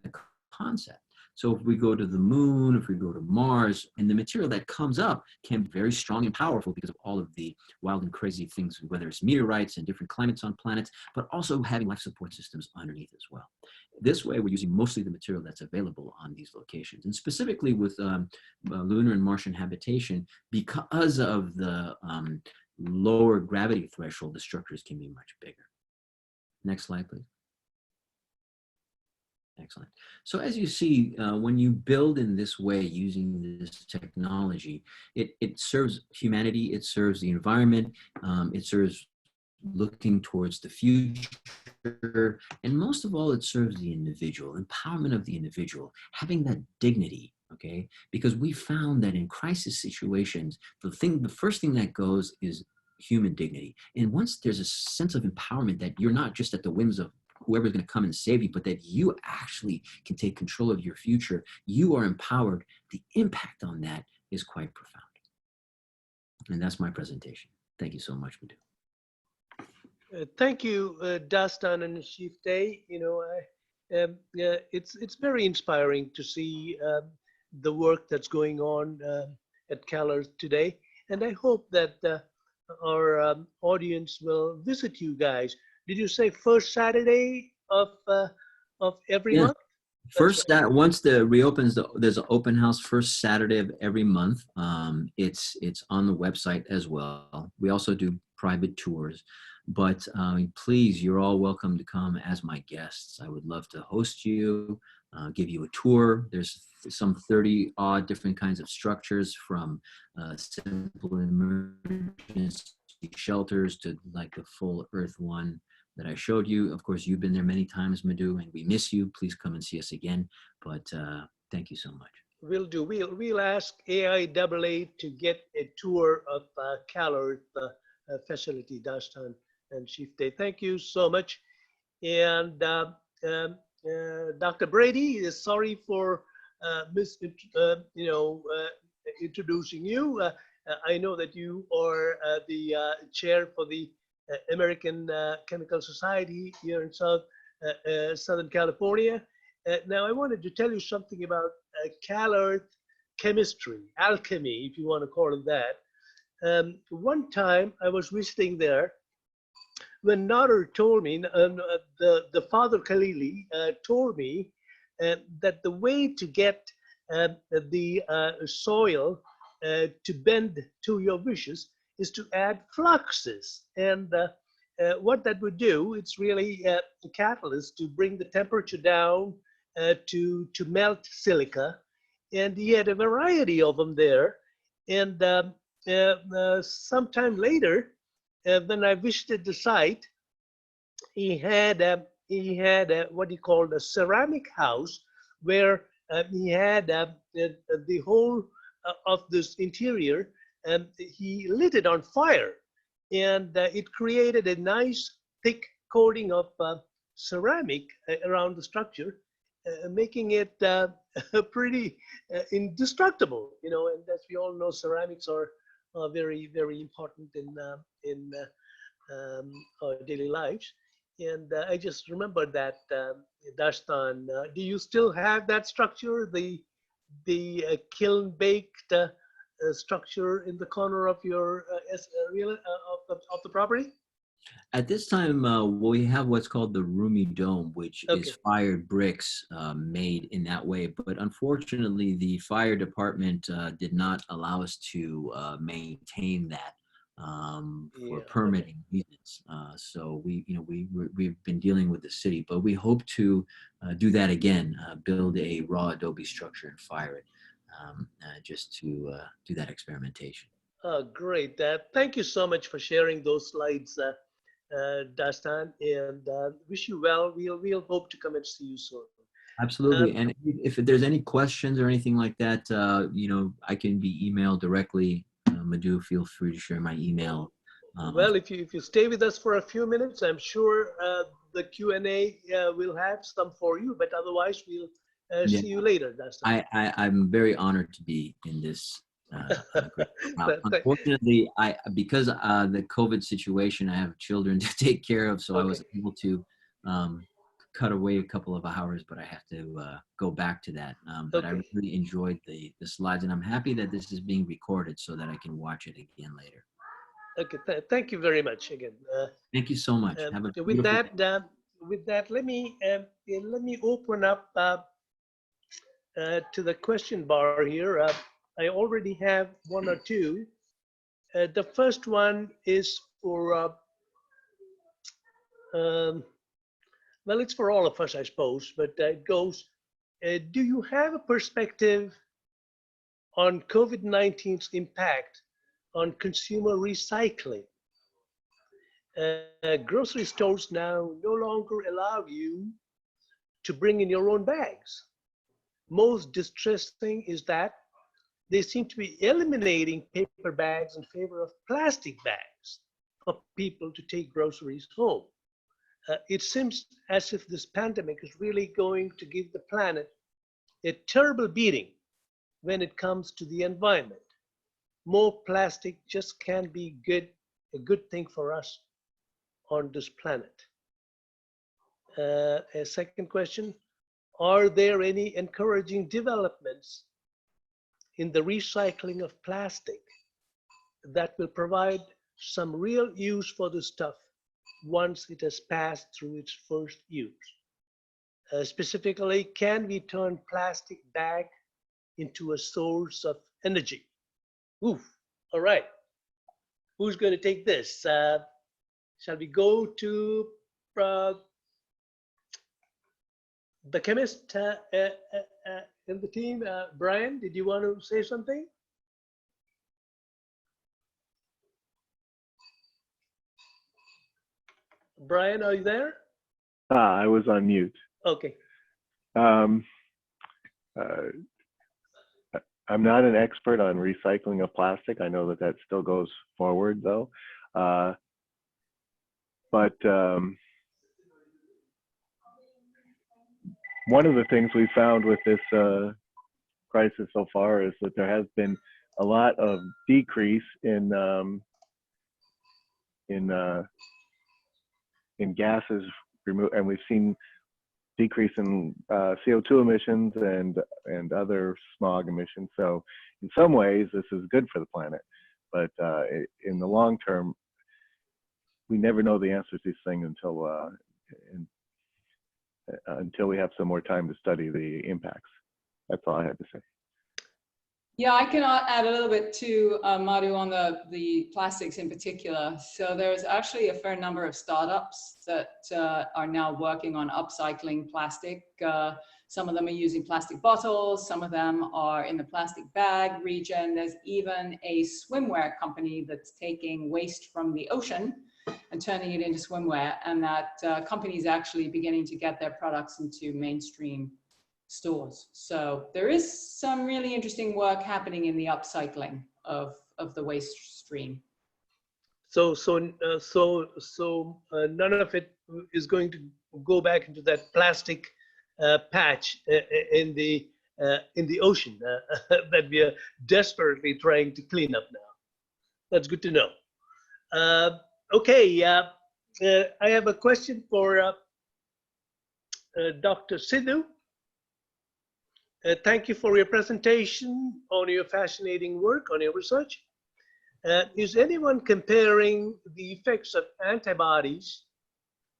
concept. So if we go to the moon, if we go to Mars, and the material that comes up can be very strong and powerful because of all of the wild and crazy things, whether it's meteorites and different climates on planets, but also having life support systems underneath as well. This way, we're using mostly the material that's available on these locations. And specifically with lunar and Martian habitation, because of the lower gravity threshold, the structures can be much bigger. Next slide, please. Excellent. So as you see, when you build in this way using this technology, it serves humanity, it serves the environment, it serves looking towards the future, and most of all, it serves the individual, empowerment of the individual, having that dignity, okay? Because we found that in crisis situations, the first thing that goes is human dignity. And once there's a sense of empowerment that you're not just at the whims of whoever's going to come and save you, but that you actually can take control of your future, you are empowered, the impact on that is quite profound. And that's my presentation. Thank you so much, Madhu. Thank you, Dastan and Shifte. It's very inspiring to see the work that's going on at CalEarth today. And I hope that our audience will visit you guys. Did you say first Saturday of every month? Once the reopens, there's an open house first Saturday of every month. It's on the website as well. We also do private tours, but please, you're all welcome to come as my guests. I would love to host you, give you a tour. There's some 30 odd different kinds of structures, from simple emergency shelters to like the full Earth One that I showed you. Of course, you've been there many times, Madhu, and we miss you. Please come and see us again. But thank you so much. We'll do. We'll ask AIAA to get a tour of CalEarth facility, Dastan and Chief Day. Thank you so much. And Dr. Brady is sorry for introducing you. I know that you are the chair for the American Chemical Society here in Southern California. Now, I wanted to tell you something about CalEarth chemistry, alchemy, if you want to call it that. One time I was visiting there when Nader told me, the Father Khalili told me that the way to get the soil to bend to your wishes is to add fluxes. And what that would do, it's really a catalyst to bring the temperature down to melt silica. And he had a variety of them there. And sometime later, when I visited the site, he had what he called a ceramic house, where he had the whole of this interior, and he lit it on fire, and it created a nice thick coating of ceramic around the structure, making it pretty indestructible. You know, and as we all know, ceramics are very, very important in our daily lives. And I just remembered that, Dastan, do you still have that structure, the kiln baked structure in the corner of your of the property? At this time, we have what's called the Rumi Dome, which Okay. is fired bricks made in that way. But unfortunately, the fire department did not allow us to maintain that for Yeah, permitting reasons. So we've been dealing with the city, but we hope to do that again, build a raw adobe structure and fire it, just to do that experimentation. Great. Thank you so much for sharing those slides, Dastan, and wish you well. We'll hope to come and see you soon. Absolutely. And if there's any questions or anything like that, I can be emailed directly. Madhu, feel free to share my email. Well, if you stay with us for a few minutes, I'm sure the Q&A will have some for you, but otherwise we'll see you later, Dastan. I'm very honored to be in this. Unfortunately, because the COVID situation, I have children to take care of, so I was able to cut away a couple of hours, but I have to go back to that. But I really enjoyed the slides, and I'm happy that this is being recorded so that I can watch it again later. Okay, thank you very much again. Thank you so much. Have a with beautiful day. that, let me open up to the question bar here. I already have one or two. The first one is for well, it's for all of us, I suppose, but it goes, do you have a perspective on COVID-19's impact on consumer recycling? Grocery stores now no longer allow you to bring in your own bags. Most distressing is that they seem to be eliminating paper bags in favor of plastic bags for people to take groceries home. It seems as if this pandemic is really going to give the planet a terrible beating when it comes to the environment. More plastic just can't be a good thing for us on this planet. A second question, are there any encouraging developments in the recycling of plastic that will provide some real use for the stuff once it has passed through its first use? Specifically, can we turn plastic back into a source of energy? Oof, all right. Who's going to take this? Shall we go to the chemist in the team? Brian, did you want to say something? Brian, are you there? I was on mute. Okay. Um, uh, I'm not an expert on recycling of plastic. I know that that still goes forward though. But one of the things we found with this crisis so far is that there has been a lot of decrease in gases removed, and we've seen decrease in CO2 emissions and other smog emissions. So in some ways, this is good for the planet. But in the long term, we never know the answers to these things until we have some more time to study the impacts. That's all I had to say. Yeah, I can add a little bit to Madhu on the plastics in particular. So there's actually a fair number of startups that are now working on upcycling plastic. Some of them are using plastic bottles, some of them are in the plastic bag region. There's even a swimwear company that's taking waste from the ocean and turning it into swimwear, and that company is actually beginning to get their products into mainstream stores. So there is some really interesting work happening in the upcycling of the waste stream. So none of it is going to go back into that plastic patch in the ocean that we are desperately trying to clean up now. That's good to know. Okay, I have a question for Dr. Sidhu. Thank you for your presentation on your fascinating work on your research. Is anyone comparing the effects of antibodies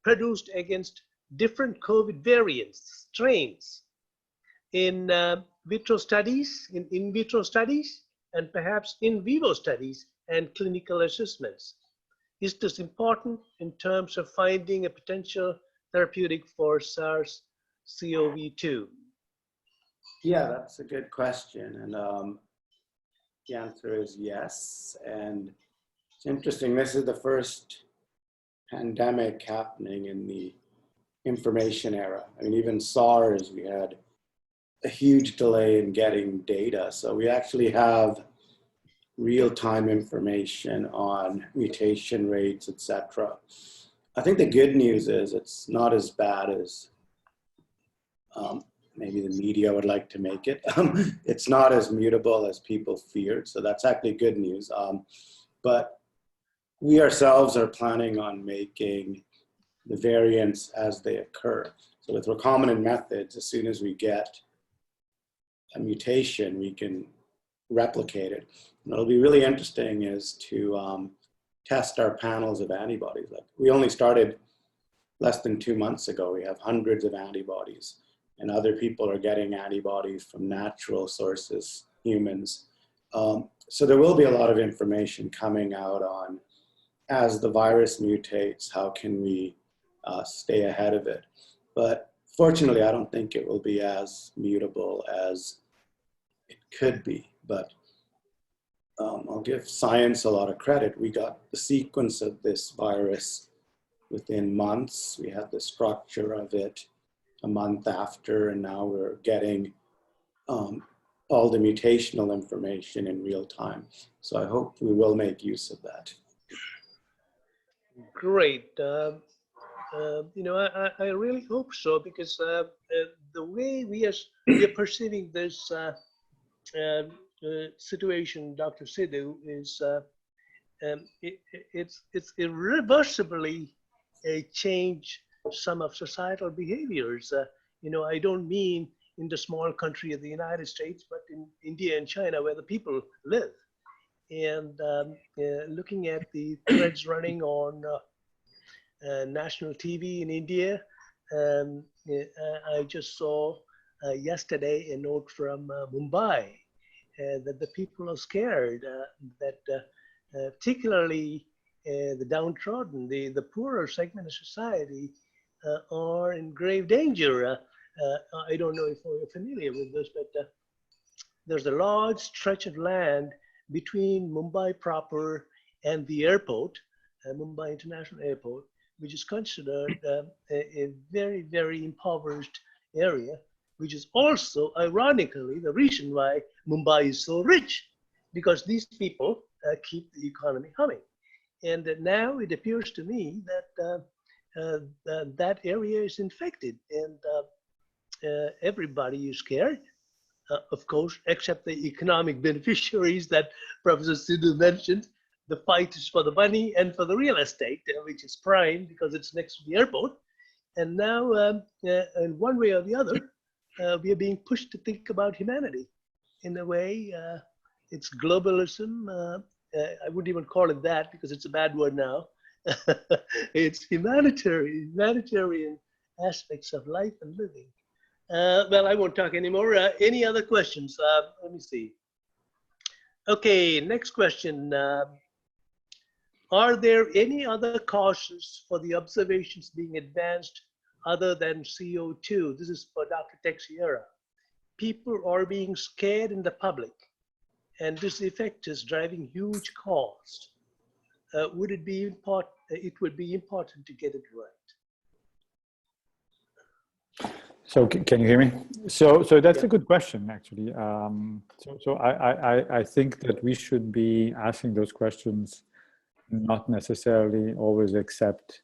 produced against different COVID variants, strains, in vitro studies, in vitro studies, and perhaps in vivo studies and clinical assessments? Is this important in terms of finding a potential therapeutic for SARS-CoV-2? Yeah, that's a good question. And the answer is yes. And it's interesting, this is the first pandemic happening in the information era. I mean, even SARS, we had a huge delay in getting data. So we actually have real-time information on mutation rates, etc. I think the good news is it's not as bad as maybe the media would like to make it. It's not as mutable as people feared. So that's actually good news. But we ourselves are planning on making the variants as they occur. So with recombinant methods, as soon as we get a mutation, we can replicate it. And what'll be really interesting is to test our panels of antibodies. Like, we only started less than 2 months ago. We have hundreds of antibodies, and other people are getting antibodies from natural sources, humans. So there will be a lot of information coming out on, as the virus mutates, how can we stay ahead of it? But fortunately, I don't think it will be as mutable as it could be. But I'll give science a lot of credit. We got the sequence of this virus within months. We had the structure of it a month after, and now we're getting all the mutational information in real time. So I hope we will make use of that. Great. You know, I really hope so, because the way we are perceiving this situation, Dr. Sidhu, is it's irreversibly change some of societal behaviors. You know, I don't mean in the small country of the United States, but in India and China, where the people live. And looking at the threads running on national TV in India, I just saw yesterday a note from Mumbai that the people are scared, that particularly the downtrodden, the poorer segment of society are in grave danger. I don't know if you're familiar with this, but there's a large stretch of land between Mumbai proper and the airport, Mumbai International Airport, which is considered a very, very impoverished area, which is also, ironically, the reason why Mumbai is so rich, because these people keep the economy humming. And now it appears to me that that area is infected, and everybody is scared, of course, except the economic beneficiaries that Professor Sidhu mentioned. The fight is for the money and for the real estate, which is prime because it's next to the airport. And now, in one way or the other, we are being pushed to think about humanity. In a way, it's globalism. I wouldn't even call it that because it's a bad word now. It's humanitarian aspects of life and living. Well, I won't talk anymore. Any other questions? Let me see. Okay, next question. Are there any other causes for the observations being advanced other than CO2? This is for Dr. Teixeira. People are being scared in the public, and this effect is driving huge cost. Would it be important? It would be important to get it right. So can you hear me? So that's a good question, actually. So I think that we should be asking those questions, not necessarily always accept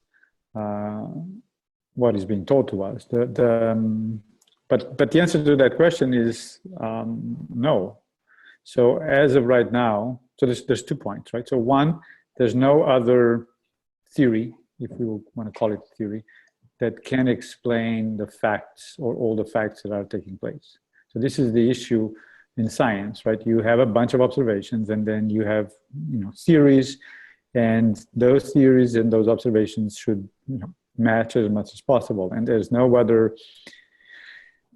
what is being told to us. But the answer to that question is no. So as of right now, so there's 2 points, right? So one, there's no other theory, if we want to call it theory, that can explain the facts or all the facts that are taking place. So this is the issue in science, right? You have a bunch of observations, and then you have, theories, and those theories and those observations should, match as much as possible. And there's no other,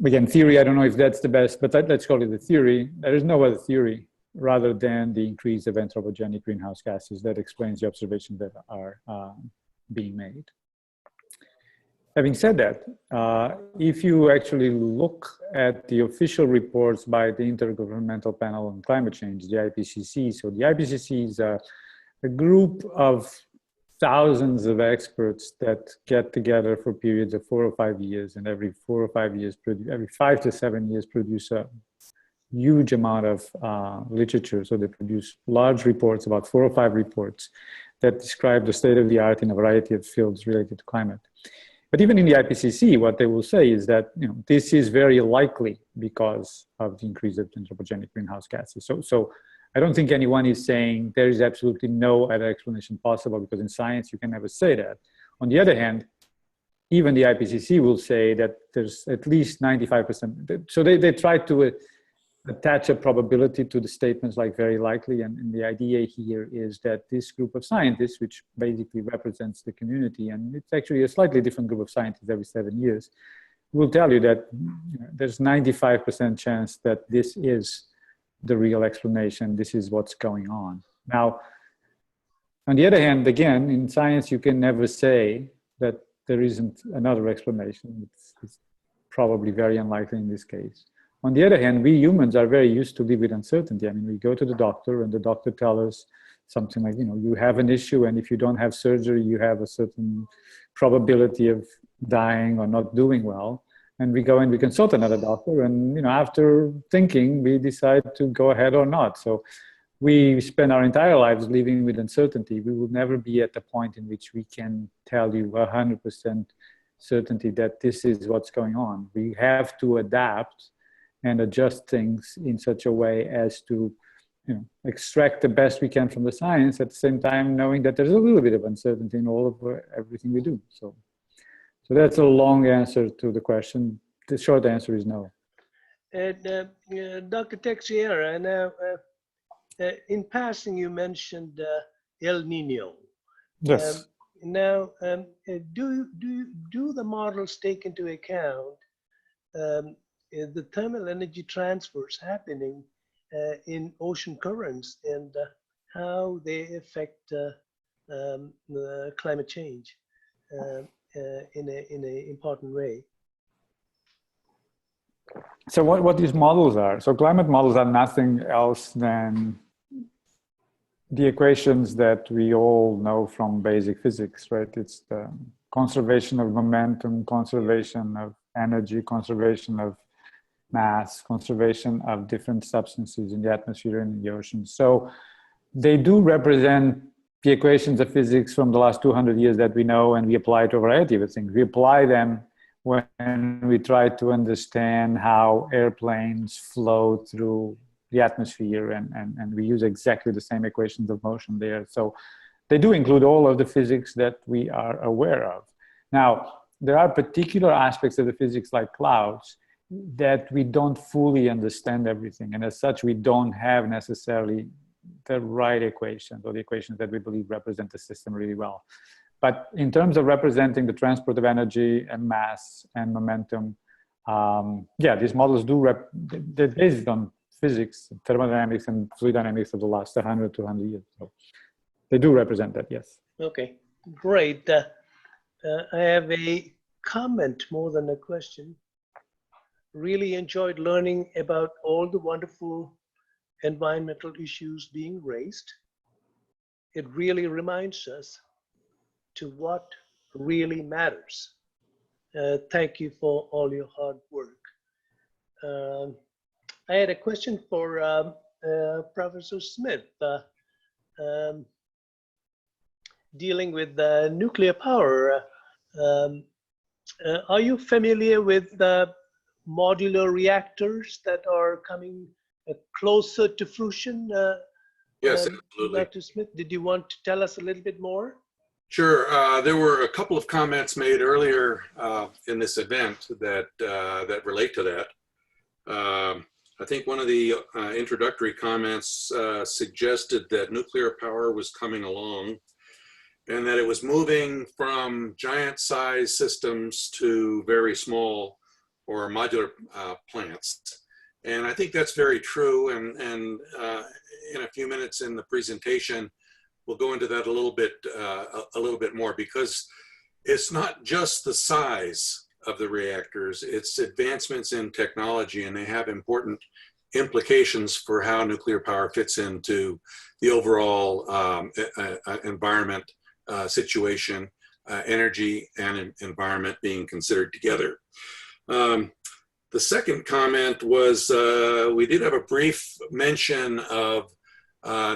again, theory, I don't know if that's the best, but let's call it a theory. There is no other theory rather than the increase of anthropogenic greenhouse gases that explains the observations that are being made. Having said that, if you actually look at the official reports by the Intergovernmental Panel on Climate Change, the IPCC, so the IPCC is a group of thousands of experts that get together for periods of 4 or 5 years, and every 4 or 5 years, every 5 to 7 years, produce a huge amount of literature. So they produce large reports, about 4 or 5 reports, that describe the state of the art in a variety of fields related to climate. But even in the IPCC, what they will say is that this is very likely because of the increase of anthropogenic greenhouse gases. So I don't think anyone is saying there is absolutely no other explanation possible, because in science you can never say that. On the other hand, even the IPCC will say that there's at least 95%. So they try to attach a probability to the statements like very likely. And the idea here is that this group of scientists, which basically represents the community, and it's actually a slightly different group of scientists every 7 years, will tell you that there's 95% chance that this is the real explanation. This is what's going on. Now, on the other hand, again, in science, you can never say that there isn't another explanation. It's probably very unlikely in this case. On the other hand, we humans are very used to live with uncertainty. I mean, we go to the doctor and the doctor tells us something like, you have an issue, and if you don't have surgery, you have a certain probability of dying or not doing well. And we go and we consult another doctor, and after thinking, we decide to go ahead or not. So we spend our entire lives living with uncertainty. We will never be at the point in which we can tell you 100% certainty that this is what's going on. We have to adapt and adjust things in such a way as to extract the best we can from the science, at the same time knowing that there's a little bit of uncertainty in all of everything we do. So that's a long answer to the question. The short answer is no. And Dr. Teixeira, now in passing you mentioned El Nino. Yes. Now, do the models take into account the thermal energy transfers happening in ocean currents and how they affect climate change in an important way? So what these models are, so climate models are nothing else than the equations that we all know from basic physics, right? It's the conservation of momentum, conservation of energy, conservation of mass, conservation of different substances in the atmosphere and in the ocean. So they do represent the equations of physics from the last 200 years that we know, and we apply to a variety of things. We apply them when we try to understand how airplanes flow through the atmosphere, and we use exactly the same equations of motion there. So they do include all of the physics that we are aware of. Now, there are particular aspects of the physics like clouds that we don't fully understand everything. And as such, we don't have necessarily the right equations or the equations that we believe represent the system really well. But in terms of representing the transport of energy and mass and momentum, yeah, these models they're based on physics, thermodynamics and fluid dynamics of the last 100, 200 years. So they do represent that, yes. Okay, great. I have a comment more than a question. Really enjoyed learning about all the wonderful environmental issues being raised. It really reminds us to what really matters. Thank you for all your hard work. I had a question for Professor Smith, dealing with nuclear power. Are you familiar with the modular reactors that are coming closer to fruition? Yes, absolutely. Dr. Smith, did you want to tell us a little bit more? Sure. There were a couple of comments made earlier in this event that that relate to that. I think one of the introductory comments suggested that nuclear power was coming along and that it was moving from giant size systems to very small or modular plants. And I think that's very true. And in a few minutes in the presentation, we'll go into that a little bit more, because it's not just the size of the reactors, it's advancements in technology, and they have important implications for how nuclear power fits into the overall environment situation, energy and environment being considered together. The second comment was we did have a brief mention of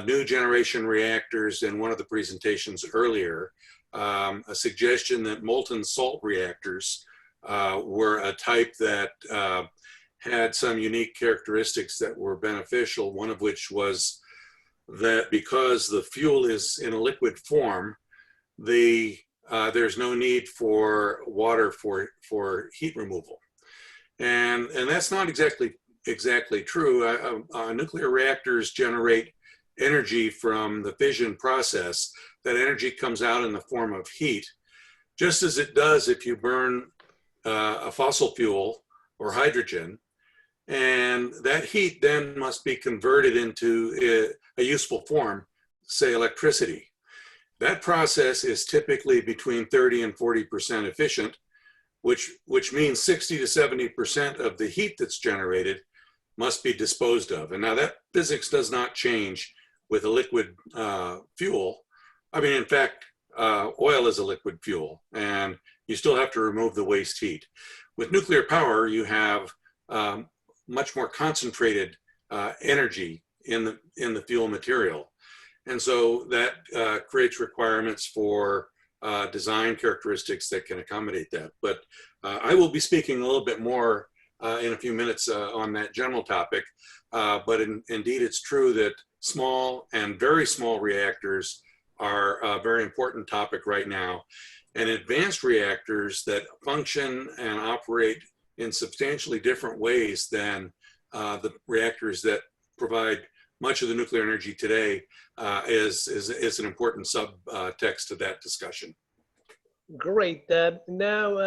new generation reactors in one of the presentations earlier, a suggestion that molten salt reactors were a type that had some unique characteristics that were beneficial, one of which was that because the fuel is in a liquid form, there's no need for water for heat removal. And that's not exactly true. Nuclear reactors generate energy from the fission process. That energy comes out in the form of heat, just as it does if you burn a fossil fuel or hydrogen. And that heat then must be converted into a useful form, say electricity. That process is typically between 30 and 40% efficient, which means 60 to 70% of the heat that's generated must be disposed of. And now that physics does not change with a liquid fuel. I mean, in fact, oil is a liquid fuel, and you still have to remove the waste heat. With nuclear power, you have much more concentrated energy in the fuel material. And so that creates requirements for design characteristics that can accommodate that. But I will be speaking a little bit more in a few minutes on that general topic. But indeed, it's true that small and very small reactors are a very important topic right now. And advanced reactors that function and operate in substantially different ways than the reactors that provide much of the nuclear energy today is an important subtext to that discussion. Great. Now,